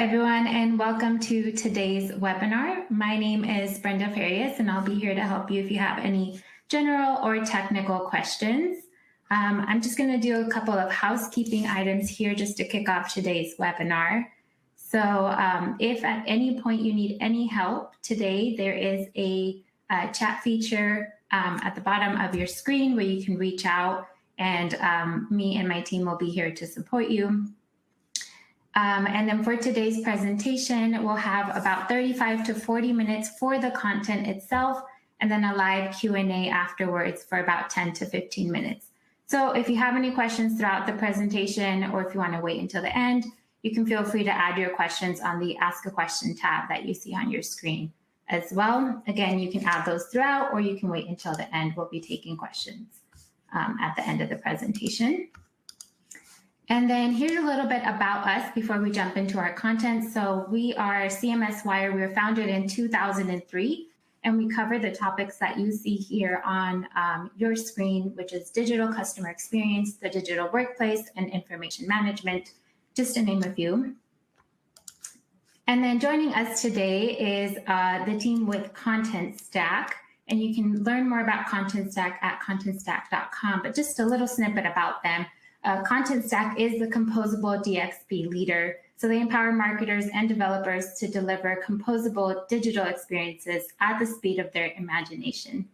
everyone, and welcome to today's webinar. My name is Brenda Farias, and I'll be here to help you if you have any general or technical questions. I'm just going to do a couple of housekeeping items here just to kick off today's webinar. So if at any point you need any help today, there is a chat feature at the bottom of your screen where you can reach out, and me and my team will be here to support you. And then for today's presentation, we'll have about 35 to 40 minutes for the content itself, and then a live Q&A afterwards for about 10 to 15 minutes. So if you have any questions throughout the presentation, or if you want to wait until the end, you can feel free to add your questions on the Ask a Question tab that you see on your screen as well. Again, you can add those throughout, or you can wait until the end. We'll be taking questions at the end of the presentation. And then here's a little bit about us before we jump into our content. So we are CMS Wire. We were founded in 2003, and we cover the topics that you see here on your screen, which is digital customer experience, the digital workplace, and information management, just to name a few. And then joining us today is the team with Contentstack, and you can learn more about Contentstack at contentstack.com, but just a little snippet about them. Contentstack is the composable DXP leader, so they empower marketers and developers to deliver composable digital experiences at the speed of their imagination.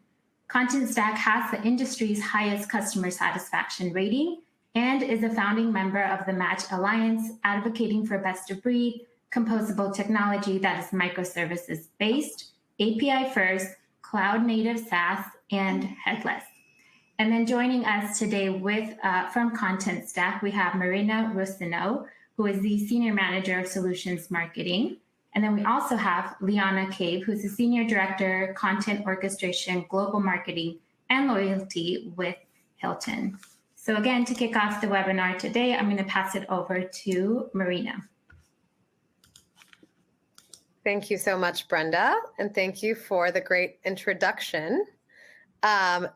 Contentstack has the industry's highest customer satisfaction rating and is a founding member of the Match Alliance, advocating for best-of-breed, composable technology that is microservices-based, API-first, cloud-native SaaS, and headless. And then joining us today from Contentstack, we have Marina Rossino, who is the Senior Manager of Solutions Marketing. And then we also have Liana Cave, who's the Senior Director, Content Orchestration, Global Marketing, and Loyalty with Hilton. So again, to kick off the webinar today, I'm going to pass it over to Marina. Thank you so much, Brenda, and thank you for the great introduction.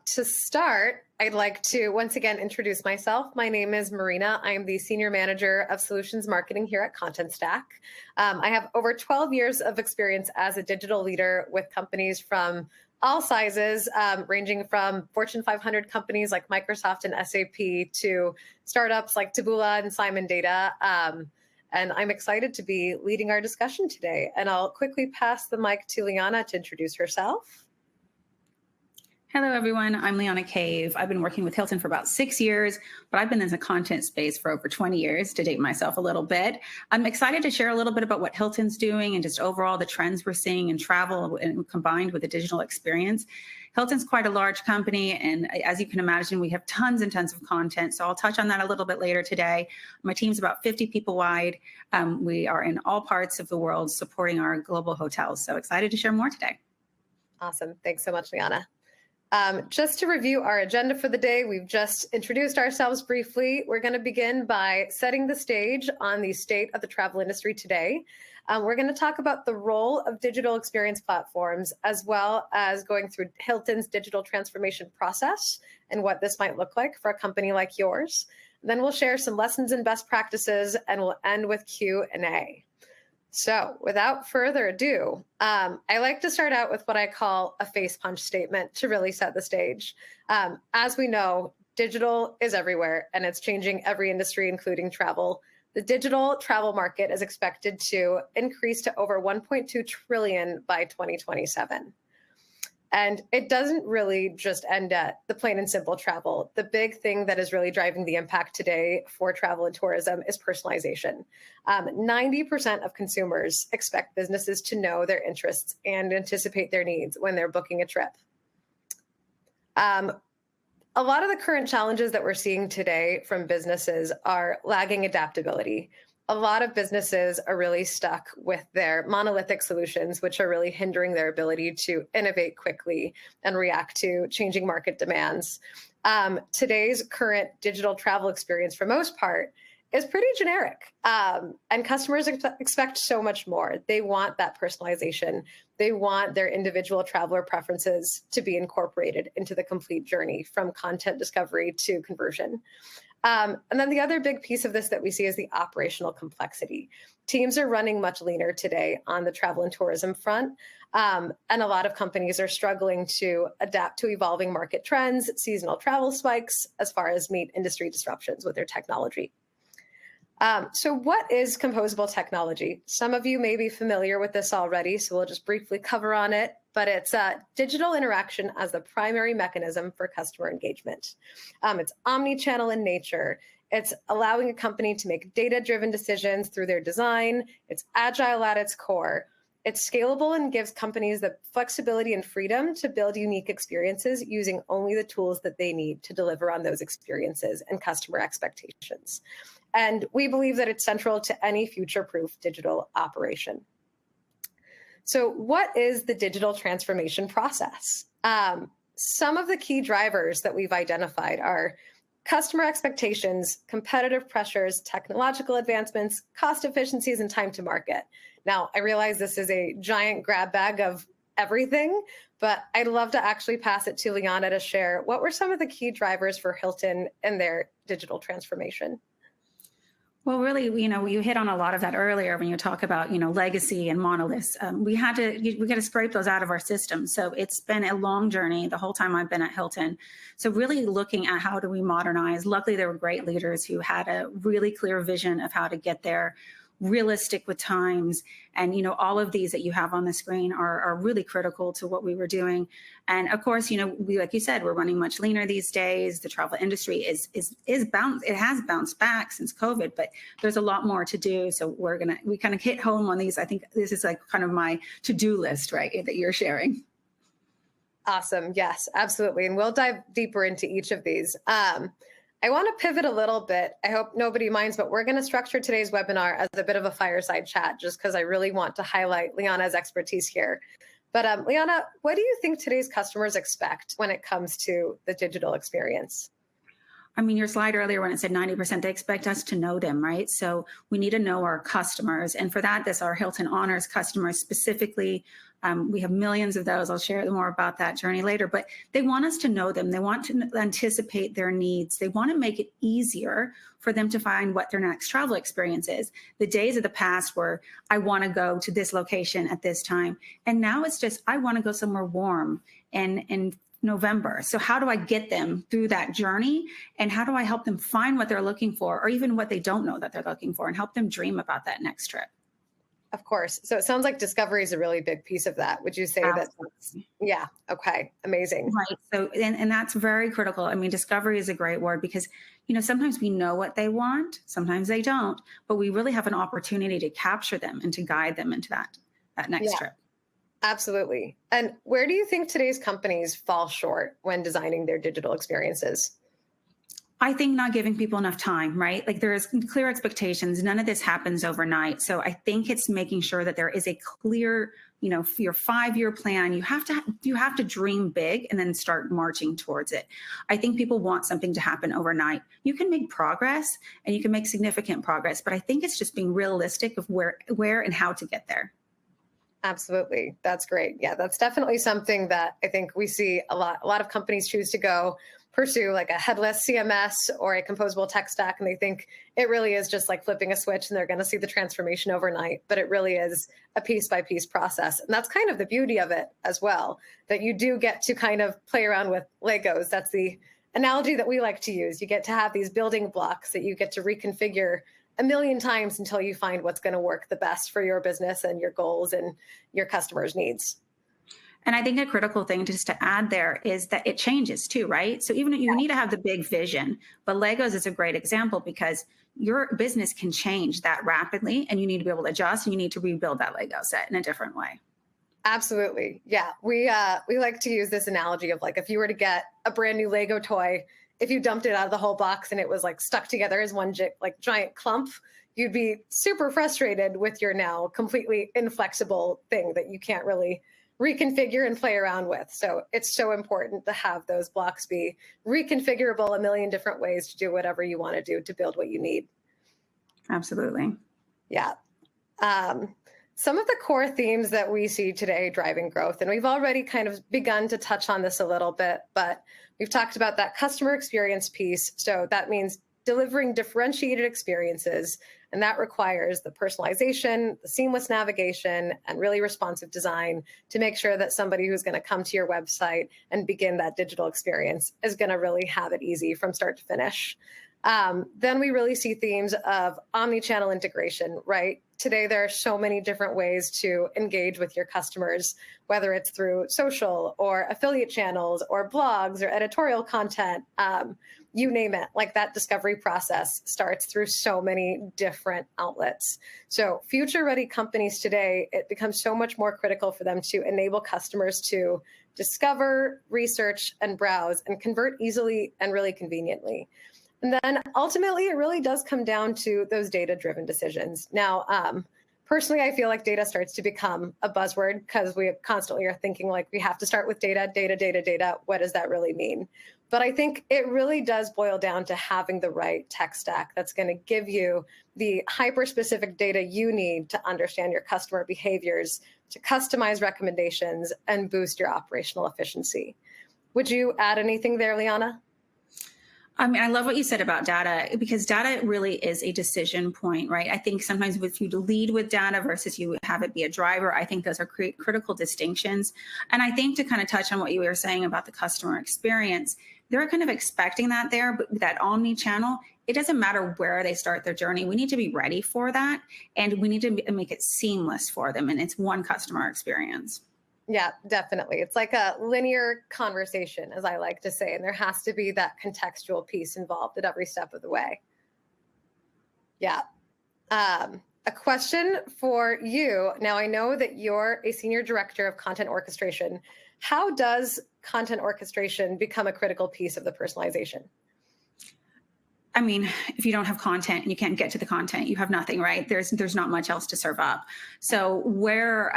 To start, I'd like to once again introduce myself. My name is Marina. I am the Senior Manager of Solutions Marketing here at Contentstack. I have over 12 years of experience as a digital leader with companies from all sizes, ranging from Fortune 500 companies like Microsoft and SAP to startups like Taboola and Simon Data. And I'm excited to be leading our discussion today. And I'll quickly pass the mic to Liana to introduce herself. Hello, everyone. I'm Liana Cave. I've been working with Hilton for about 6 years, but I've been in the content space for over 20 years, to date myself a little bit. I'm excited to share a little bit about what Hilton's doing and just overall the trends we're seeing in travel and combined with the digital experience. Hilton's quite a large company, and as you can imagine, we have tons and tons of content, so I'll touch on that a little bit later today. My team's about 50 people wide. We are in all parts of the world supporting our global hotels, so excited to share more today. Awesome. Thanks so much, Liana. Just to review our agenda for the day, we've just introduced ourselves briefly. We're going to begin by setting the stage on the state of the travel industry today. We're going to talk about the role of digital experience platforms, as well as going through Hilton's digital transformation process and what this might look like for a company like yours. Then we'll share some lessons and best practices, and we'll end with Q&A. So without further ado, I like to start out with what I call a face punch statement to really set the stage. As we know, digital is everywhere, and it's changing every industry, including travel. The digital travel market is expected to increase to over 1.2 trillion by 2027. And it doesn't really just end at the plain and simple travel. The big thing that is really driving the impact today for travel and tourism is personalization. 90% of consumers expect businesses to know their interests and anticipate their needs when they're booking a trip. A lot of the current challenges that we're seeing today from businesses are lagging adaptability. A lot of businesses are really stuck with their monolithic solutions, which are really hindering their ability to innovate quickly and react to changing market demands. Today's current digital travel experience, for most part, is pretty generic. And customers expect so much more. They want that personalization. They want their individual traveler preferences to be incorporated into the complete journey from content discovery to conversion. And then the other big piece of this that we see is the operational complexity. Teams are running much leaner today on the travel and tourism front. And a lot of companies are struggling to adapt to evolving market trends, seasonal travel spikes, as far as meet industry disruptions with their technology. So what is composable technology? Some of you may be familiar with this already, so we'll just briefly cover on it, but it's digital interaction as the primary mechanism for customer engagement. It's omnichannel in nature. It's allowing a company to make data-driven decisions through their design. It's agile at its core. It's scalable and gives companies the flexibility and freedom to build unique experiences using only the tools that they need to deliver on those experiences and customer expectations. And we believe that it's central to any future-proof digital operation. So what is the digital transformation process? Some of the key drivers that we've identified are customer expectations, competitive pressures, technological advancements, cost efficiencies, and time to market. Now, I realize this is a giant grab bag of everything, but I'd love to actually pass it to Liana to share what were some of the key drivers for Hilton and their digital transformation. Well, really, you hit on a lot of that earlier when you talk about, legacy and monoliths. We got to scrape those out of our system. So it's been a long journey the whole time I've been at Hilton. So really looking at how do we modernize. Luckily, there were great leaders who had a really clear vision of how to get there, realistic with times. And, all of these that you have on the screen are really critical to what we were doing. And of course, we, like you said, we're running much leaner these days. The travel industry is it has bounced back since COVID, but there's a lot more to do. So we kind of hit home on these. I think this is like kind of my to-do list, right, that you're sharing. Awesome. Yes, absolutely. And we'll dive deeper into each of these. I want to pivot a little bit. I hope nobody minds, but we're going to structure today's webinar as a bit of a fireside chat, just because I really want to highlight Liana's expertise here. But Liana, what do you think today's customers expect when it comes to the digital experience? I mean, your slide earlier when it said 90%, they expect us to know them, right? So we need to know our customers. And for that, this our Hilton Honors customers specifically. We have millions of those. I'll share more about that journey later, but they want us to know them. They want to anticipate their needs. They want to make it easier for them to find what their next travel experience is. The days of the past were, I want to go to this location at this time. And now it's just, I want to go somewhere warm and November. So how do I get them through that journey? And how do I help them find what they're looking for, or even what they don't know that they're looking for, and help them dream about that next trip? Of course. So it sounds like discovery is a really big piece of that. Would you say Absolutely. that? Yeah. Okay. Amazing. Right. So, and that's very critical. I mean, discovery is a great word because, sometimes we know what they want, sometimes they don't, but we really have an opportunity to capture them and to guide them into that next trip. Absolutely. And where do you think today's companies fall short when designing their digital experiences? I think not giving people enough time, right? Like there is clear expectations. None of this happens overnight. So I think it's making sure that there is a clear, for your 5-year plan, you have to dream big and then start marching towards it. I think people want something to happen overnight. You can make progress and you can make significant progress, but I think it's just being realistic of where and how to get there. Absolutely. That's great. Yeah, that's definitely something that I think we see a lot of companies choose to pursue, like a headless CMS or a composable tech stack. And they think it really is just like flipping a switch and they're going to see the transformation overnight. But it really is a piece by piece process. And that's kind of the beauty of it as well, that you do get to kind of play around with Legos. That's the analogy that we like to use. You get to have these building blocks that you get to reconfigure a million times until you find what's going to work the best for your business and your goals and your customers' needs. And I think a critical thing just to add there is that it changes too, right? So even you need to have the big vision, but Legos is a great example because your business can change that rapidly and you need to be able to adjust and you need to rebuild that Lego set in a different way. Absolutely. Yeah. We like to use this analogy of like, if you were to get a brand new Lego toy, if you dumped it out of the whole box and it was like stuck together as one giant clump, you'd be super frustrated with your now completely inflexible thing that you can't really reconfigure and play around with. So it's so important to have those blocks be reconfigurable a million different ways to do whatever you want to do to build what you need. Absolutely. Yeah. Some of the core themes that we see today driving growth, and we've already kind of begun to touch on this a little bit, but we've talked about that customer experience piece. So that means delivering differentiated experiences. And that requires the personalization, the seamless navigation, and really responsive design to make sure that somebody who's going to come to your website and begin that digital experience is going to really have it easy from start to finish. Then we really see themes of omnichannel integration, right? Today, there are so many different ways to engage with your customers, whether it's through social or affiliate channels or blogs or editorial content, you name it. Like, that discovery process starts through so many different outlets. So future-ready companies today, it becomes so much more critical for them to enable customers to discover, research, and browse and convert easily and really conveniently. And then ultimately, it really does come down to those data-driven decisions. Now, personally, I feel like data starts to become a buzzword because we constantly are thinking like we have to start with data, data, data, data. What does that really mean? But I think it really does boil down to having the right tech stack that's going to give you the hyper-specific data you need to understand your customer behaviors, to customize recommendations, and boost your operational efficiency. Would you add anything there, Liana? I mean, I love what you said about data, because data really is a decision point, right? I think sometimes if you lead with data versus you have it be a driver, I think those are critical distinctions. And I think to kind of touch on what you were saying about the customer experience, they're kind of expecting that there, but that omni-channel, it doesn't matter where they start their journey. We need to be ready for that, and we need to make it seamless for them. And it's one customer experience. Yeah, definitely. It's like a linear conversation, as I like to say, and there has to be that contextual piece involved at every step of the way. Yeah. A question for you. Now, I know that you're a senior director of content orchestration. How does content orchestration become a critical piece of the personalization? I mean, if you don't have content and you can't get to the content, you have nothing, right? There's not much else to serve up. So where,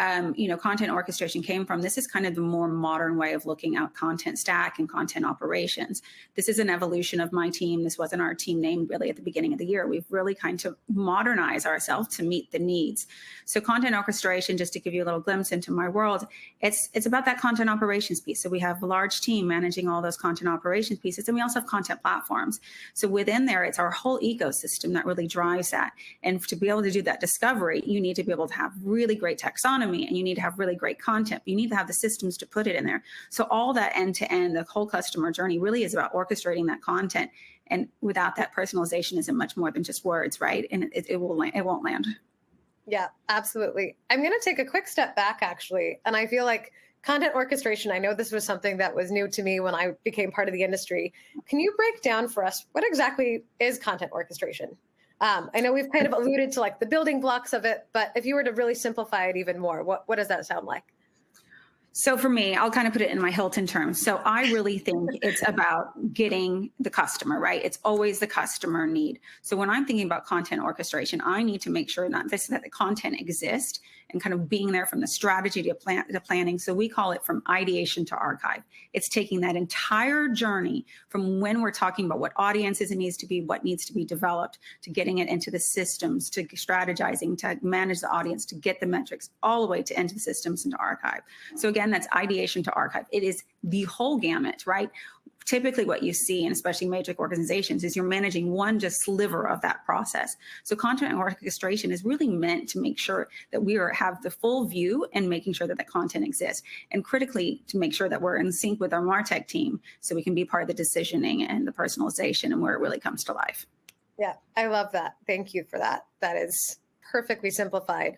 content orchestration came from, this is kind of the more modern way of looking at Contentstack and content operations. This is an evolution of my team. This wasn't our team name really at the beginning of the year. We've really kind of modernized ourselves to meet the needs. So content orchestration, just to give you a little glimpse into my world, it's about that content operations piece. So we have a large team managing all those content operations pieces, and we also have content platforms. So within there, it's our whole ecosystem that really drives that. And to be able to do that discovery, you need to be able to have really great taxonomy, and you need to have really great content. You need to have the systems to put it in there. So all that end-to-end, the whole customer journey really is about orchestrating that content. And without that, personalization isn't much more than just words, right? And it won't land. Yeah, absolutely. I'm going to take a quick step back, actually. And I feel like content orchestration, I know this was something that was new to me when I became part of the industry. Can you break down for us what exactly is content orchestration? I know we've kind of alluded to like the building blocks of it, but if you were to really simplify it even more, what does that sound like? So for me, I'll kind of put it in my Hilton terms. So I really think it's about getting the customer, right? It's always the customer need. So when I'm thinking about content orchestration, I need to make sure that the content exists and kind of being there from the strategy to planning. So we call it from ideation to archive. It's taking that entire journey from when we're talking about what audiences it needs to be, what needs to be developed, to getting it into the systems, to strategizing, to manage the audience, to get the metrics, all the way to into the systems and to archive. So again, that's ideation to archive. It is the whole gamut, right? Typically what you see, and especially major organizations, is you're managing one just sliver of that process. So content orchestration is really meant to make sure that we have the full view and making sure that the content exists. And critically, to make sure that we're in sync with our MarTech team so we can be part of the decisioning and the personalization and where it really comes to life. Yeah, I love that. Thank you for that. That is perfectly simplified.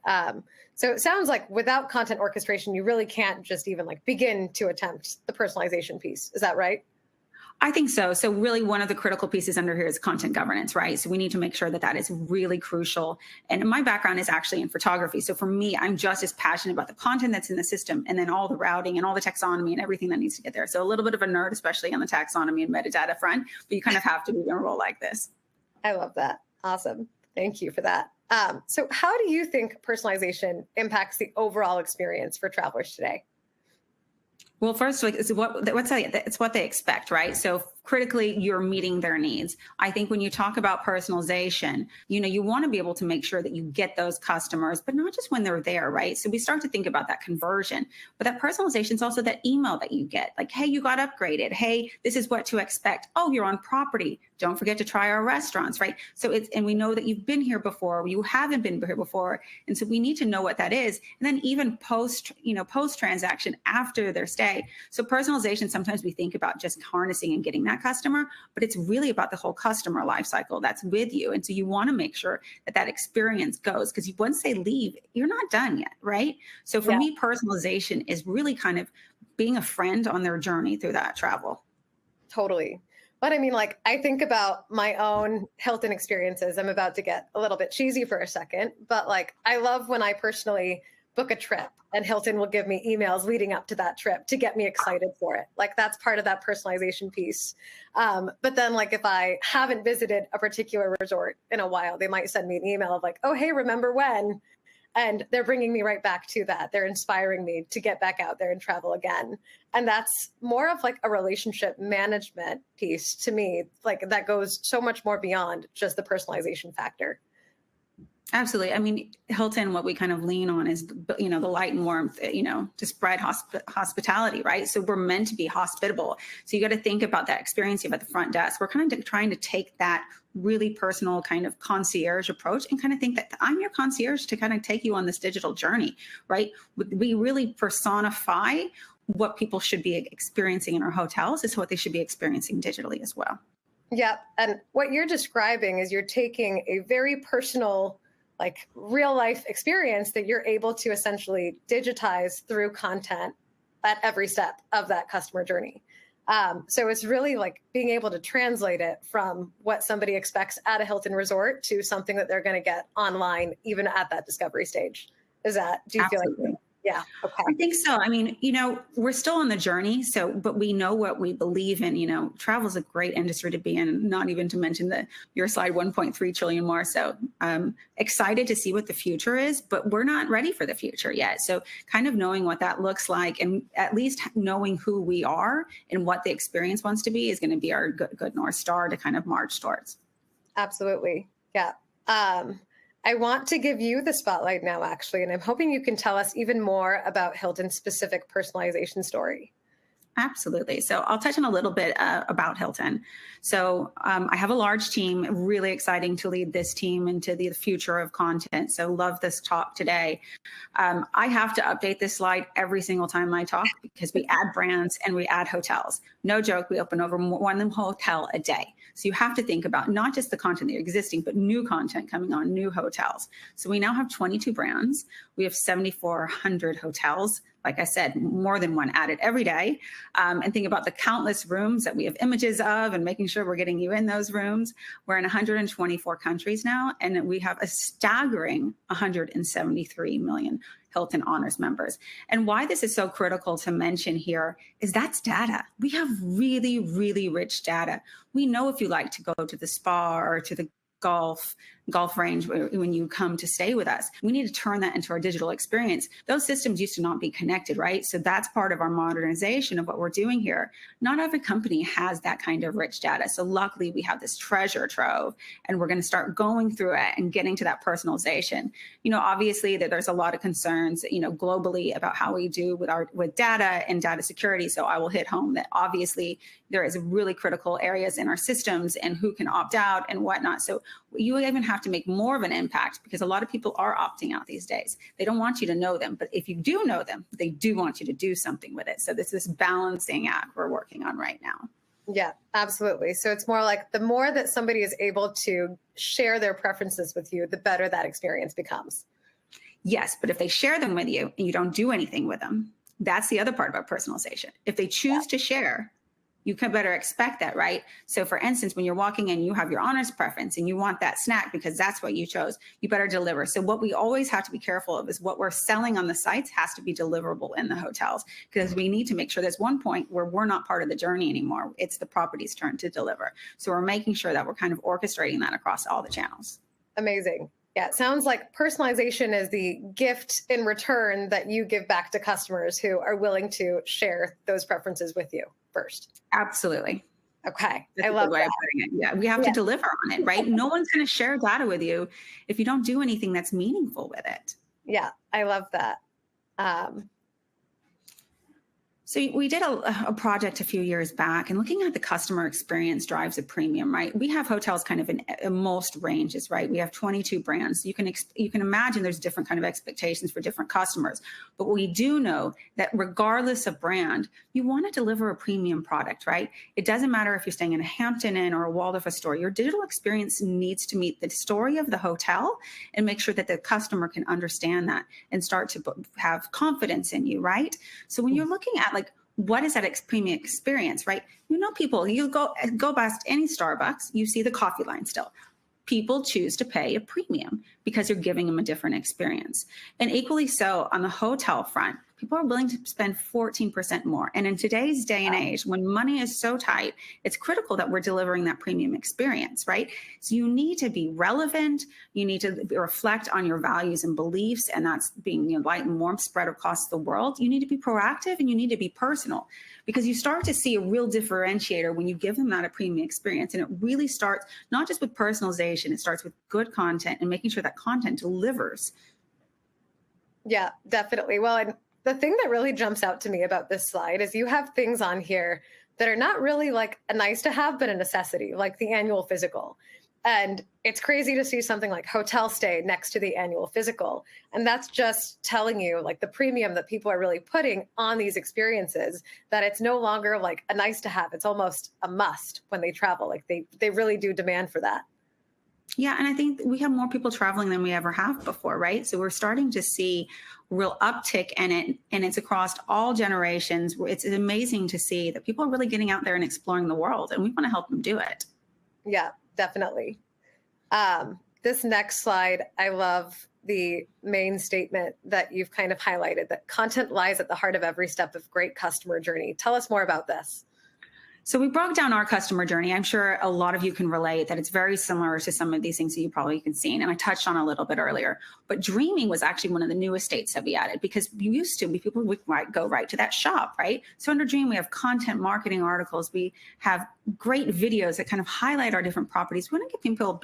So it sounds like without content orchestration, you really can't just even like begin to attempt the personalization piece. Is that right? I think so. So really one of the critical pieces under here is content governance, right? So we need to make sure that that is really crucial. And my background is actually in photography. So for me, I'm just as passionate about the content that's in the system and then all the routing and all the taxonomy and everything that needs to get there. So a little bit of a nerd, especially on the taxonomy and metadata front, but you kind of have to be in a role like this. I love that. Awesome. Thank you for that. So how do you think personalization impacts the overall experience for travelers today? Well, first, it's what they expect, right? So critically, you're meeting their needs. I think when you talk about personalization, you want to be able to make sure that you get those customers, but not just when they're there, right? So we start to think about that conversion, but that personalization is also that email that you get, like, hey, you got upgraded. Hey, this is what to expect. Oh, you're on property. Don't forget to try our restaurants, right? So and we know that you've been here before, you haven't been here before. And so we need to know what that is. And then even post transaction after their stay. So personalization, sometimes we think about just harnessing and getting that customer, but it's really about the whole customer life cycle that's with you. And so you want to make sure that experience goes, because once they leave, you're not done yet, right? So for me, personalization is really kind of being a friend on their journey through that travel. Totally. But I mean, like, I think about my own Hilton experiences. I'm about to get a little bit cheesy for a second, but like, I love when I personally book a trip and Hilton will give me emails leading up to that trip to get me excited for it. Like, that's part of that personalization piece. But then, like, if I haven't visited a particular resort in a while, they might send me an email of like, oh, hey, remember when? And they're bringing me right back to that. They're inspiring me to get back out there and travel again. And that's more of like a relationship management piece to me. Like, that goes so much more beyond just the personalization factor. Absolutely. I mean, Hilton, what we kind of lean on is, the light and warmth, to spread hospitality, right? So we're meant to be hospitable. So you got to think about that experience you have at the front desk. We're kind of trying to take that really personal kind of concierge approach and kind of think that I'm your concierge to kind of take you on this digital journey, right? We really personify what people should be experiencing in our hotels is what they should be experiencing digitally as well. Yeah. And what you're describing is you're taking a very personal, like, real life experience that you're able to essentially digitize through content at every step of that customer journey. So it's really like being able to translate it from what somebody expects at a Hilton resort to something that they're going to get online, even at that discovery stage. Do you Absolutely. feel like? Yeah. Okay. I think so. I mean, we're still on the journey. So, but we know what we believe in. Travel is a great industry to be in, not even to mention your slide 1.3 trillion more. So excited to see what the future is, but we're not ready for the future yet. So kind of knowing what that looks like and at least knowing who we are and what the experience wants to be is going to be our good North Star to kind of march towards. Absolutely. Yeah. I want to give you the spotlight now, actually, and I'm hoping you can tell us even more about Hilton's specific personalization story. Absolutely. So I'll touch on a little bit about Hilton. So I have a large team, really exciting to lead this team into the future of content. So love this talk today. I have to update this slide every single time I talk because we add brands and we add hotels. No joke, we open over one hotel a day. So you have to think about not just the content that are existing, but new content coming on, new hotels. So we now have 22 brands. We have 7,400 hotels. Like I said, more than one added every day. And think about the countless rooms that we have images of and making sure we're getting you in those rooms. We're in 124 countries now, and we have a staggering 173 million Hilton Honors members. And why this is so critical to mention here is that's data. We have really, really rich data. We know if you like to go to the spa or to the golf range when you come to stay with us. We need to turn that into our digital experience. Those systems used to not be connected, right? So that's part of our modernization of what we're doing here. Not every company has that kind of rich data. So luckily we have this treasure trove and we're going to start going through it and getting to that personalization. Obviously that there's a lot of concerns, globally about how we do with data and data security. So I will hit home that obviously there is really critical areas in our systems and who can opt out and whatnot. So you even have to make more of an impact because a lot of people are opting out these days. They don't want you to know them, but if you do know them, they do want you to do something with it. So this balancing act we're working on right now. Yeah, absolutely. So it's more like the more that somebody is able to share their preferences with you, the better that experience becomes. Yes, but if they share them with you and you don't do anything with them, that's the other part about personalization. If they choose to share, you can better expect that, right? So for instance, when you're walking in, you have your honors preference and you want that snack because that's what you chose, you better deliver. So what we always have to be careful of is what we're selling on the sites has to be deliverable in the hotels because we need to make sure there's one point where we're not part of the journey anymore. It's the property's turn to deliver. So we're making sure that we're kind of orchestrating that across all the channels. Amazing. Yeah, it sounds like personalization is the gift in return that you give back to customers who are willing to share those preferences with you first. Absolutely. Okay. That's I a love good way that. of putting it. Yeah, we have to deliver on it, right? No one's going to share data with you if you don't do anything that's meaningful with it. Yeah, I love that. So we did a project a few years back, and looking at the customer experience drives a premium, right? We have hotels kind of in most ranges, right? We have 22 brands. You can imagine there's different kind of expectations for different customers, but we do know that regardless of brand, you want to deliver a premium product, right? It doesn't matter if you're staying in a Hampton Inn or a Waldorf Astoria. Your digital experience needs to meet the story of the hotel and make sure that the customer can understand that and start to have confidence in you, right? So when you're looking at like, what is that premium experience, right? You know, people, you go past any Starbucks, you see the coffee line still. People choose to pay a premium because you're giving them a different experience. And equally so on the hotel front, people are willing to spend 14% more. And in today's day and age, when money is so tight, it's critical that we're delivering that premium experience, right? So you need to be relevant. You need to reflect on your values and beliefs, and that's being, you know, light and warmth spread across the world. You need to be proactive and you need to be personal, because you start to see a real differentiator when you give them that a premium experience. And it really starts not just with personalization, it starts with good content and making sure that content delivers. Yeah, definitely. Well, and the thing that really jumps out to me about this slide is you have things on here that are not really like a nice to have, but a necessity, like the annual physical. And it's crazy to see something like hotel stay next to the annual physical. And that's just telling you like the premium that people are really putting on these experiences, that it's no longer like a nice to have. It's almost a must when they travel. Like they really do demand for that. Yeah, and I think we have more people traveling than we ever have before, right? So we're starting to see real uptick in it, and it's across all generations. It's amazing to see that people are really getting out there and exploring the world, and we want to help them do it. Yeah, definitely. This next slide, I love the main statement that you've kind of highlighted, that content lies at the heart of every step of great customer journey. Tell us more about this. So we broke down our customer journey. I'm sure a lot of you can relate that it's very similar to some of these things that you probably can see. And I touched on a little bit earlier, but dreaming was actually one of the newest states that we added, because people would go right to that shop, right? So under Dream, we have content marketing articles. We have great videos that kind of highlight our different properties. We want to get people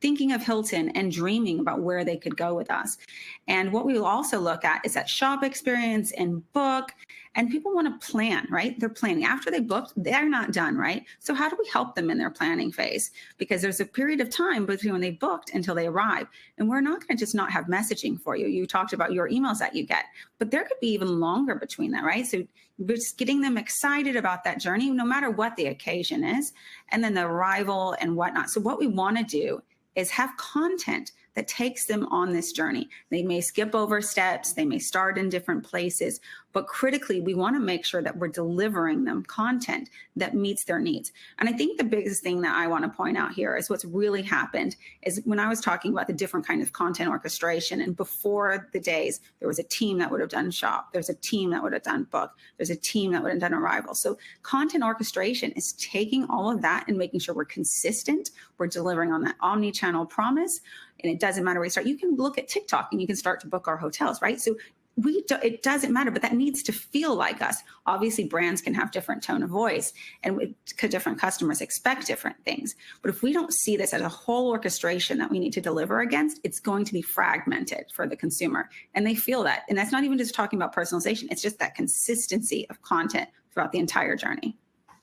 thinking of Hilton and dreaming about where they could go with us. And what we will also look at is that shop experience and book. And people want to plan, right? They're planning. After they booked, they're not done, right? So how do we help them in their planning phase? Because there's a period of time between when they booked until they arrive. And we're not going to just not have messaging for you. You talked about your emails that you get, but there could be even longer between that, right? So we're just getting them excited about that journey, no matter what the occasion is, and then the arrival and whatnot. So what we want to do is have content that takes them on this journey. They may skip over steps, they may start in different places, but critically, we want to make sure that we're delivering them content that meets their needs. And I think the biggest thing that I want to point out here is what's really happened is when I was talking about the different kind of content orchestration, and before the days, there was a team that would have done shop, there's a team that would have done book, there's a team that would have done arrival. So content orchestration is taking all of that and making sure we're consistent, we're delivering on that omnichannel promise. And it doesn't matter where you start. You can look at TikTok and you can start to book our hotels, right? So it doesn't matter, but that needs to feel like us. Obviously, brands can have different tone of voice, and different customers expect different things. But if we don't see this as a whole orchestration that we need to deliver against, it's going to be fragmented for the consumer. And they feel that. And that's not even just talking about personalization. It's just that consistency of content throughout the entire journey.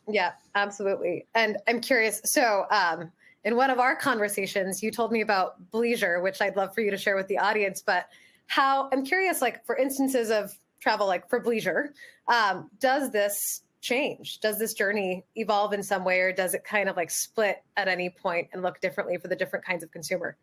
Yeah, absolutely. And I'm curious. So, in one of our conversations, you told me about bleisure, which I'd love for you to share with the audience. But I'm curious, like for instances of travel, like for bleisure, does this change? Does this journey evolve in some way, or does it kind of like split at any point and look differently for the different kinds of consumer?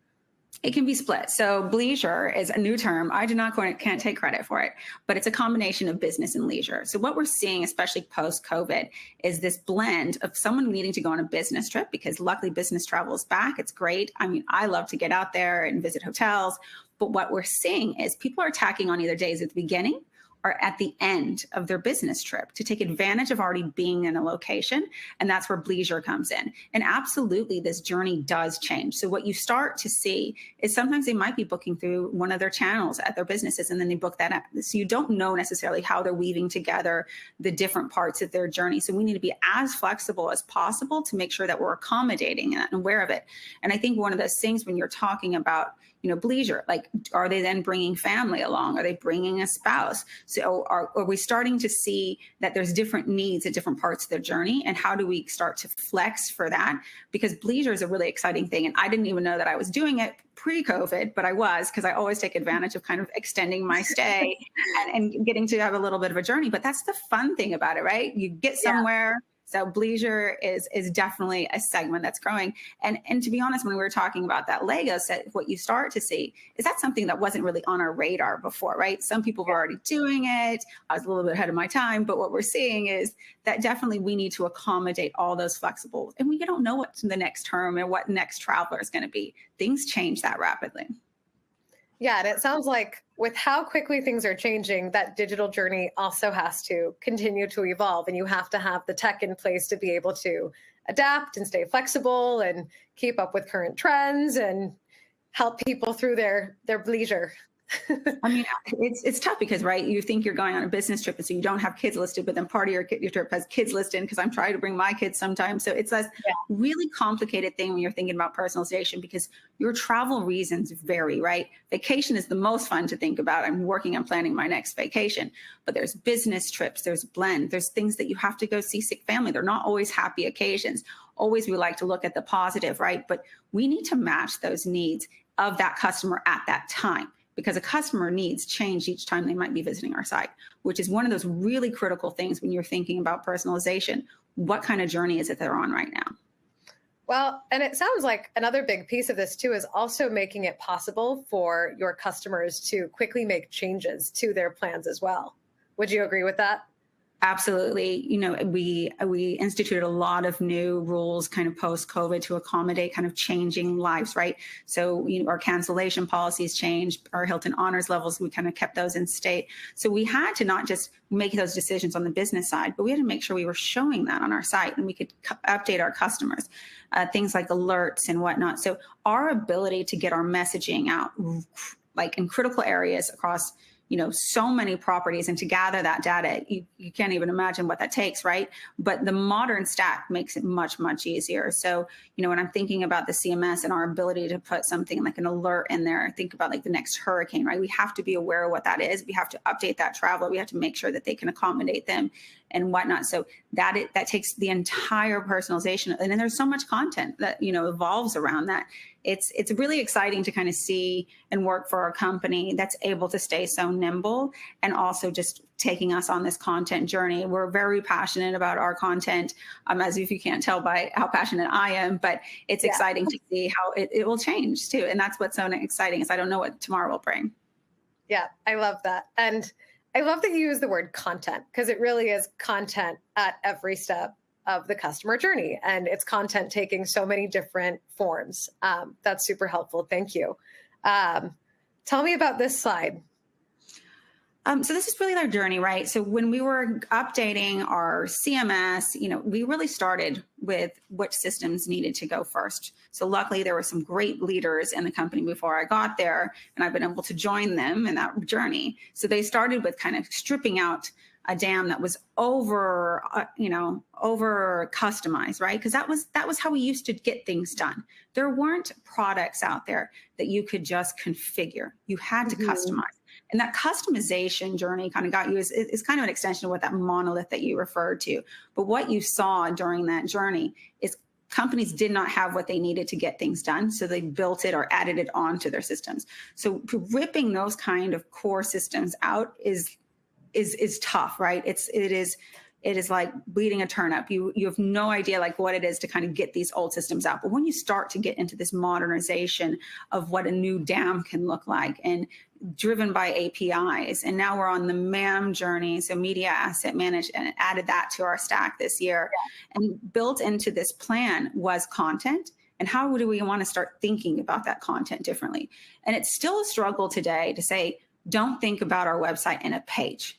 It can be split. So bleisure is a new term. I can't take credit for it, but it's a combination of business and leisure. So what we're seeing, especially post-COVID, is this blend of someone needing to go on a business trip, because luckily business travel is back. It's great. I mean, I love to get out there and visit hotels. But what we're seeing is people are tacking on either days at the beginning are at the end of their business trip to take advantage of already being in a location. And that's where bleisure comes in. And absolutely, this journey does change. So what you start to see is sometimes they might be booking through one of their channels at their businesses, and then they book that up. So you don't know necessarily how they're weaving together the different parts of their journey. So we need to be as flexible as possible to make sure that we're accommodating that and aware of it. And I think one of those things when you're talking about, bleisure, like, are they then bringing family along? Are they bringing a spouse? So are we starting to see that there's different needs at different parts of their journey? And how do we start to flex for that? Because bleisure is a really exciting thing. And I didn't even know that I was doing it pre-COVID, but I was, because I always take advantage of kind of extending my stay and getting to have a little bit of a journey. But that's the fun thing about it, right? You get somewhere. Yeah. So bleisure is definitely a segment that's growing. And to be honest, when we were talking about that Lego set, what you start to see is that's something that wasn't really on our radar before, right? Some people were already doing it. I was a little bit ahead of my time, but what we're seeing is that definitely we need to accommodate all those flexibles. And we don't know what the next term and what next traveler is going to be. Things change that rapidly. Yeah, and it sounds like with how quickly things are changing, that digital journey also has to continue to evolve, and you have to have the tech in place to be able to adapt and stay flexible and keep up with current trends and help people through their bleisure. I mean, it's tough because, right, you think you're going on a business trip and so you don't have kids listed, but then part of your trip has kids listed because I'm trying to bring my kids sometimes. So it's a really complicated thing when you're thinking about personalization because your travel reasons vary, right? Vacation is the most fun to think about. I'm working on planning my next vacation, but there's business trips, there's blend, there's things that you have to go see sick family. They're not always happy occasions. Always we like to look at the positive, right? But we need to match those needs of that customer at that time, because a customer needs change each time they might be visiting our site, which is one of those really critical things when you're thinking about personalization. What kind of journey is it they're on right now? Well, and it sounds like another big piece of this too is also making it possible for your customers to quickly make changes to their plans as well. Would you agree with that? Absolutely. We instituted a lot of new rules kind of post-COVID to accommodate kind of changing lives, right? So, our cancellation policies changed, our Hilton honors levels, we kind of kept those in state. So we had to not just make those decisions on the business side, but we had to make sure we were showing that on our site and we could update our customers, things like alerts and whatnot. So our ability to get our messaging out like in critical areas across so many properties and to gather that data, you can't even imagine what that takes, right? But the modern stack makes it much, much easier. So, when I'm thinking about the CMS and our ability to put something like an alert in there, think about like the next hurricane, right? We have to be aware of what that is. We have to update that traveler. We have to make sure that they can accommodate them and whatnot. So that takes the entire personalization. And then there's so much content that, evolves around that. It's really exciting to kind of see and work for a company that's able to stay so nimble and also just taking us on this content journey. We're very passionate about our content, as if you can't tell by how passionate I am, but it's exciting to see how it will change too. And that's what's so exciting is I don't know what tomorrow will bring. Yeah, I love that. And I love that you use the word content because it really is content at every step of the customer journey. And it's content taking so many different forms. That's super helpful. Thank you. Tell me about this slide. So this is really our journey, right? So when we were updating our CMS, we really started with which systems needed to go first. So luckily there were some great leaders in the company before I got there, and I've been able to join them in that journey. So they started with kind of stripping out a dam that was over customized, right? Because that was how we used to get things done. There weren't products out there that you could just configure. You had to customize. And that customization journey kind of got you is kind of an extension of what that monolith that you referred to. But what you saw during that journey is companies did not have what they needed to get things done. So they built it or added it onto their systems. So ripping those kind of core systems out is tough, right? It is like bleeding a turnip. You have no idea like what it is to kind of get these old systems out. But when you start to get into this modernization of what a new dam can look like and driven by APIs, and now we're on the MAM journey, so media asset management, and added that to our stack this year. Yeah. And built into this plan was content. And how do we want to start thinking about that content differently? And it's still a struggle today to say, don't think about our website in a page.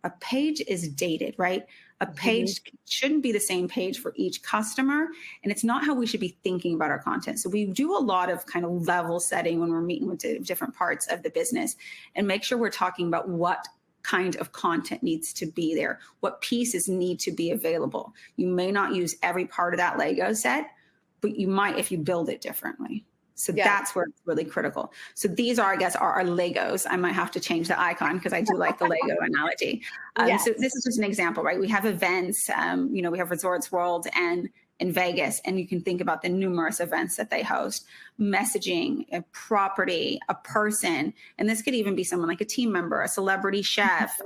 a page is dated, right? A page shouldn't be the same page for each customer. And it's not how we should be thinking about our content. So we do a lot of kind of level setting when we're meeting with different parts of the business and make sure we're talking about what kind of content needs to be there, what pieces need to be available. You may not use every part of that Lego set, but you might if you build it differently. So that's where it's really critical. So these are, I guess, our Legos. I might have to change the icon because I do like the Lego analogy. So this is just an example, right? We have events, we have Resorts World and in Vegas, and you can think about the numerous events that they host, messaging, a property, a person. And this could even be someone like a team member, a celebrity chef,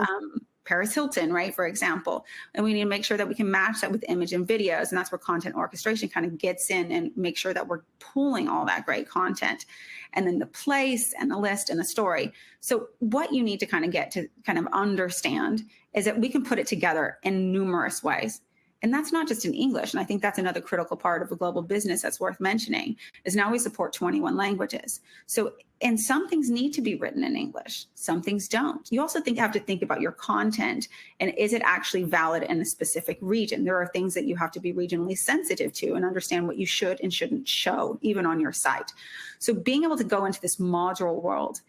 Paris Hilton, right, for example. And we need to make sure that we can match that with image and videos. And that's where content orchestration kind of gets in and make sure that we're pulling all that great content. And then the place and the list and the story. So what you need to kind of get to kind of understand is that we can put it together in numerous ways. And that's not just in English. And I think that's another critical part of a global business that's worth mentioning is now we support 21 languages. So, and some things need to be written in English. Some things don't. You also have to think about your content and is it actually valid in a specific region? There are things that you have to be regionally sensitive to and understand what you should and shouldn't show, even on your site. So being able to go into this modular world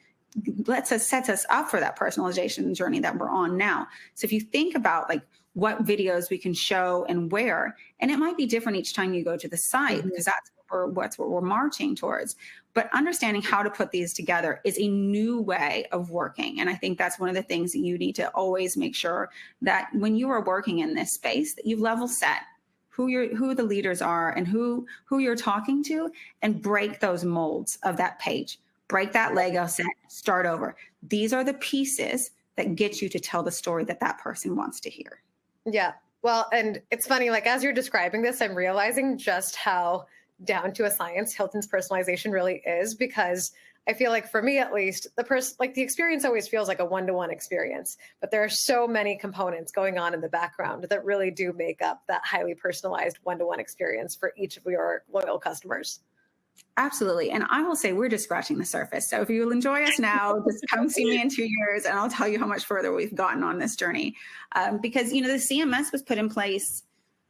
sets us up for that personalization journey that we're on now. So if you think about like what videos we can show and where, and it might be different each time you go to the site because that's what we're marching towards. But understanding how to put these together is a new way of working. And I think that's one of the things that you need to always make sure that when you are working in this space, that you've level set who the leaders are and who you're talking to and break those molds of that page. Break that Lego set, start over. These are the pieces that get you to tell the story that that person wants to hear. Yeah. Well, and it's funny, like as you're describing this, I'm realizing just how down to a science Hilton's personalization really is, because I feel like for me, at least, the experience always feels like a one-to-one experience, but there are so many components going on in the background that really do make up that highly personalized one-to-one experience for each of your loyal customers. Absolutely. And I will say we're just scratching the surface. So if you'll enjoy us now, just come see me in 2 years and I'll tell you how much further we've gotten on this journey. Because, the CMS was put in place,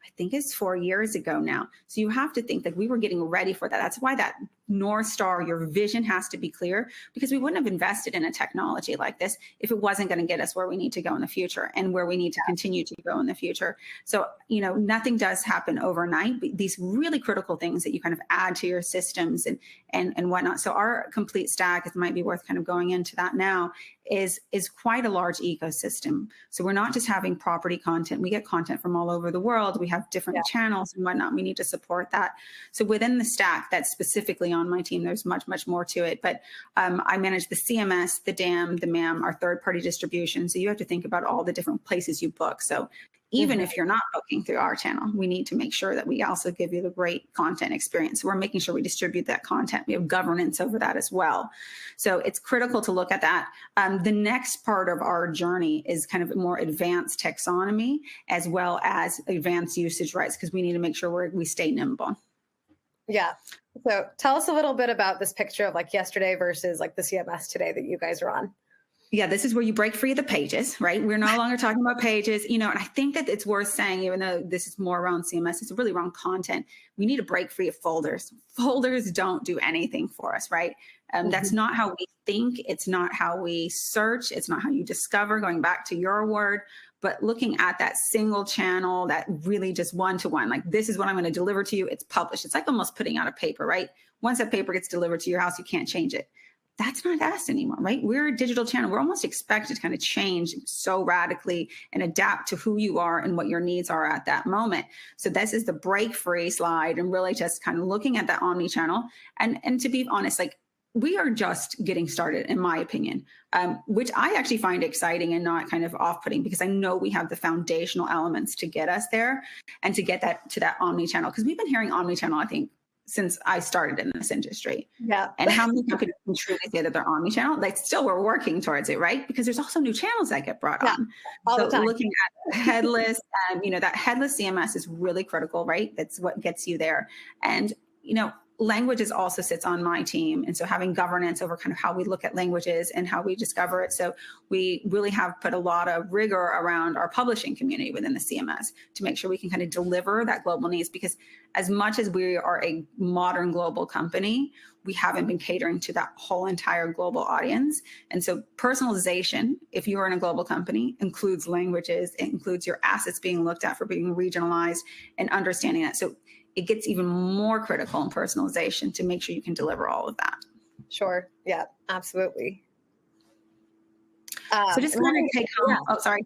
I think it's 4 years ago now. So you have to think that we were getting ready for that. That's why that North Star, your vision has to be clear, because we wouldn't have invested in a technology like this if it wasn't going to get us where we need to go in the future and where we need to continue to go in the future. So, nothing does happen overnight, but these really critical things that you kind of add to your systems and whatnot. So our complete stack, it might be worth kind of going into that now, is quite a large ecosystem. So we're not just having property content. We get content from all over the world. We have different channels and whatnot. We need to support that. So within the stack that's specifically on my team, there's much, much more to it. But I manage the CMS, the DAM, the MAM, our third-party distribution. So you have to think about all the different places you book. So even if you're not booking through our channel, we need to make sure that we also give you the great content experience. So we're making sure we distribute that content. We have governance over that as well. So it's critical to look at that. The next part of our journey is kind of more advanced taxonomy as well as advanced usage rights, because we need to make sure we stay nimble. Yeah. So tell us a little bit about this picture of like yesterday versus like the CMS today that you guys are on. Yeah, this is where you break free of the pages, right? We're no longer talking about pages, and I think that it's worth saying, even though this is more around CMS, it's really around content. We need to break free of folders. Folders don't do anything for us, right? That's not how we think. It's not how we search. It's not how you discover, going back to your word, but looking at that single channel, that really just one-to-one, like this is what I'm going to deliver to you. It's published. It's like almost putting out a paper, right? Once that paper gets delivered to your house, you can't change it. That's not us anymore, right? We're a digital channel. We're almost expected to kind of change so radically and adapt to who you are and what your needs are at that moment. So this is the break free slide and really just kind of looking at that omnichannel. And to be honest, like we are just getting started, in my opinion, which I actually find exciting and not kind of off-putting, because I know we have the foundational elements to get us there and to get that to that omnichannel. Because we've been hearing omnichannel, I think, since I started in this industry. Yeah. And how many companies can truly say that they're omnichannel? Like still we're working towards it, right? Because there's also new channels that get brought on. All so the time. Looking at headless, that headless CMS is really critical, right? That's what gets you there. And, languages also sits on my team. And so having governance over kind of how we look at languages and how we discover it. So we really have put a lot of rigor around our publishing community within the CMS to make sure we can kind of deliver that global needs, because as much as we are a modern global company, we haven't been catering to that whole entire global audience. And so personalization, if you are in a global company, includes languages, it includes your assets being looked at for being regionalized and understanding that. So it gets even more critical in personalization to make sure you can deliver all of that. Sure. Yeah, absolutely. So just kind of take home. Yeah. Oh, sorry.